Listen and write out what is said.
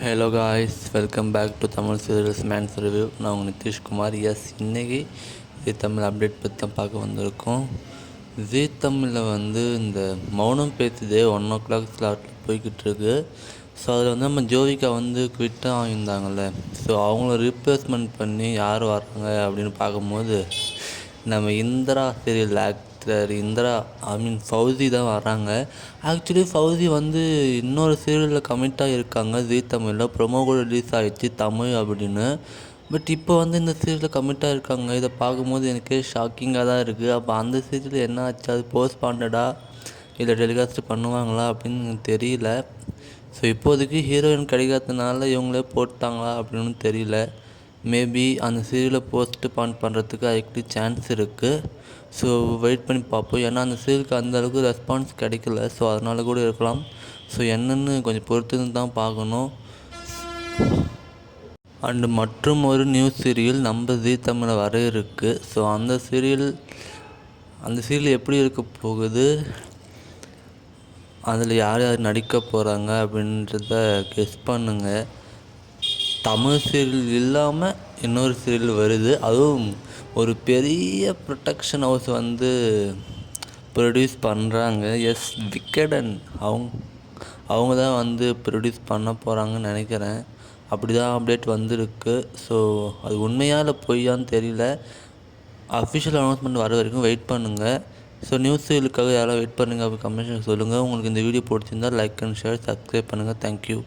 Hello guys, welcome back to Tamil serials man's review. நான் உங்கள் நிதிஷ்குமார். இன்றைக்கி ஜீ தமிழ் அப்டேட் பற்றி தான் பார்க்க வந்திருக்கோம். ஜீ தமிழில் இந்த மௌனம் பேசுதே 1 o'clock ஸ்லாட்டில் போய்கிட்டு இருக்கு. ஸோ அதில் நம்ம ஜோவிகா குவிட்டாக ஆகியிருந்தாங்கள்ல. ஸோ அவங்கள ரீப்ளேஸ்மெண்ட் பண்ணி யார் வராங்க அப்படின்னு பார்க்கும்போது நம்ம இந்திரா சீரியல் இந்திரா ஃபௌசி தான் வராங்க. ஆக்சுவலி ஃபௌசி இன்னொரு சீரியலில் கமிட்டாக இருக்காங்க. ஜீ தமிழில் ப்ரொமோ கூட ரிலீஸ் ஆகிடுச்சு தமிழ் அப்படின்னு. பட் இப்போ இந்த சீரியலில் கமிட்டாக இருக்காங்க. இதை பார்க்கும்போது எனக்கே ஷாக்கிங்காக தான் இருக்குது. அப்போ அந்த சீரியல் என்ன ஆச்சு, அது போஸ்ட்பாண்டடா இல்லை டெலிகாஸ்ட் பண்ணுவாங்களா அப்படின்னு எனக்கு தெரியல. ஸோ இப்போதைக்கு ஹீரோயின் கிடைக்காததுனால இவங்களே போட்டாங்களா அப்படின்னு தெரியல. மேபி அந்த சீரியலை போஸ்ட்பான் பண்ணுறதுக்கு அதுக்கு சான்ஸ் இருக்குது. ஸோ வெயிட் பண்ணி பார்ப்போம். ஏன்னா அந்த சீரியலுக்கு அந்தளவுக்கு ரெஸ்பான்ஸ் கிடைக்கல. ஸோ அதனால கூட இருக்கலாம். ஸோ என்னென்னு கொஞ்சம் பொறுத்து தான் பார்க்கணும். அண்டு மற்றும் ஒரு நியூ சீரியல் நம்ம ஜீ தமிழில் வர இருக்குது. ஸோ அந்த சீரியல் எப்படி இருக்க போகுது, அதில் யார் யார் நடிக்க போகிறாங்க அப்படின்றத கெஸ் பண்ணுங்கள். தமிழ் சீரியல் இல்லாமல் இன்னொரு சீரியல் வருது. அதுவும் ஒரு பெரிய ப்ரொடக்ஷன் ஹவுஸ் ப்ரொடியூஸ் பண்ணுறாங்க. எஸ் விகடன் அவங்க தான் ப்ரொடியூஸ் பண்ண போகிறாங்கன்னு நினைக்கிறேன். அப்படி தான் அப்டேட் வந்திருக்கு. ஸோ அது உண்மையாக இல்லை பொய்யான்னு தெரியல. அஃபிஷியல் அனௌன்ஸ்மெண்ட் வர வரைக்கும் வெயிட் பண்ணுங்கள். ஸோ நியூஸ் சீரியலுக்காக யாராவது வெயிட் பண்ணுங்கள் அப்படி கமெண்ட்ஸில் சொல்லுங்கள். உங்களுக்கு இந்த வீடியோ பிடிச்சிருந்தால் லைக் அண்ட் ஷேர், சப்ஸ்கிரைப் பண்ணுங்கள். தேங்க்யூ.